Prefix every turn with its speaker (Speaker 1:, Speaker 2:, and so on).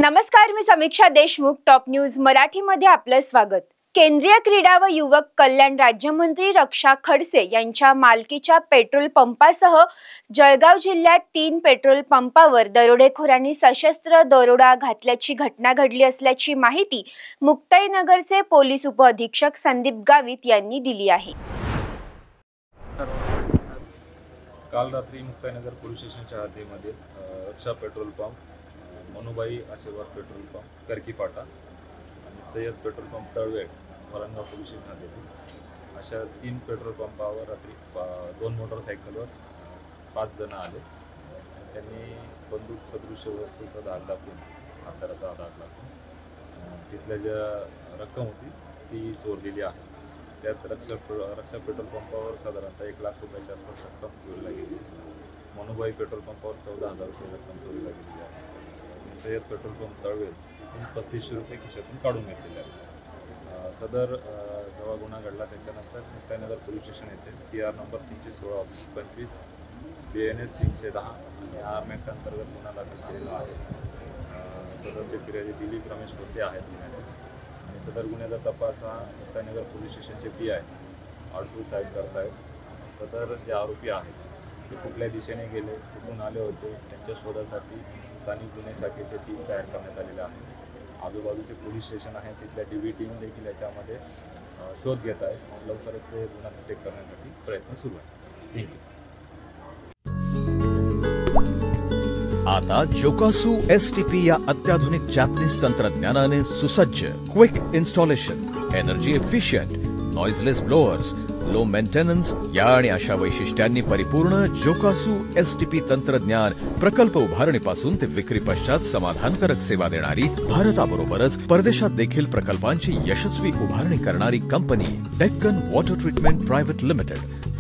Speaker 1: नमस्कार, मी समीक्षा Deshmukh. Top news मराठीमध्ये आपलं स्वागत. केंद्रीय क्रीडा व युवक कल्याण राज्यमंत्री रक्षा खडसे यांच्या मालकीच्या पेट्रोल पंपासह जळगाव जिल्ह्यात 3 पेट्रोल पंपावर दरोडेखोरांनी सशस्त्र दरोडा घातल्याची घटना घडली असल्याची माहिती मुक्ताईनगरचे पोलीस उपअधीक्षक संदीप गावित यांनी दिली आहे.
Speaker 2: काल रात्री मुक्ताईनगर पोलीस स्टेशनच्या हद्दीमध्ये रक्षा पेट्रोल पंप, मनुबाई आशीर्वाद पेट्रोल पंप करकी फाटा आणि Sayyad petrol pump Talvel Varangaon police station हद्दीतील अशा 3 पेट्रोल पंपावर रात्री 2 मोटरसायकलवर 5 जण आले. त्यांनी बंदूक सदृश्य वस्तूचा धाक दाखवून, हाताचा धाक दाखवून तिथल्या ज्या रक्कम होती ती चोरलेली आहे. त्यात रक्षा पेट्रोल पंपावर साधारणतः 1 लाख रुपयाच्या आसपास रक्कम चोरीला गेली. मनुबाई पेट्रोल पंपावर 14,000 रुपये रक्कम चोरीला गेलेली आहे. सय्यद पेट्रोल पंप तळवेल 3500 रुपये खिशातून काढून घेतलेले आहेत. सदर जेव्हा गुन्हा घडला त्याच्यानंतर मुक्ताईनगर पोलीस स्टेशन येथे CR नंबर 316/25 BNS 310 आणि आर्म ॲक्ट अंतर्गत गुन्हा दाखल केलेला आहे. सदरचे फिर्यादी दिलीप रमेश भोसे आहेत आणि सदर गुन्ह्याचा तपास हा मुक्ताईनगर पोलीस स्टेशनचे PI आडसूळ साहेब करत आहेत. सदर जे आरोपी आहेत ते कुठल्या दिशेने गेले, कुठून आले होते, त्यांच्या शोधासाठी स्थानिक गुन्हे शाखेचे टीम तयार करण्यात आलेले आहे. आजूबाजूचे पोलीस स्टेशन आहे तिथल्या DB टीम देखील याच्यामध्ये शोध घेत आहे. लवकरच ते गुन्हा डिटेक्ट करण्यासाठी प्रयत्न सुरू आहे.
Speaker 3: आता जोकासू STP या अत्याधुनिक जॅपनीज तंत्रज्ञानाने सुसज्ज, quick installation, energy efficient, noiseless blowers, low maintenance या आणि अशा वैशिष्ट्यांनी परिपूर्ण जोकासू STP तंत्रज्ञान प्रकल्प उभारणीपासून ते विक्री पश्चात समाधानकारक सेवा देणारी, भारताबरोबरच परदेशात देखील प्रकल्पांची यशस्वी उभारणी करणारी company Deccan water treatment private limited.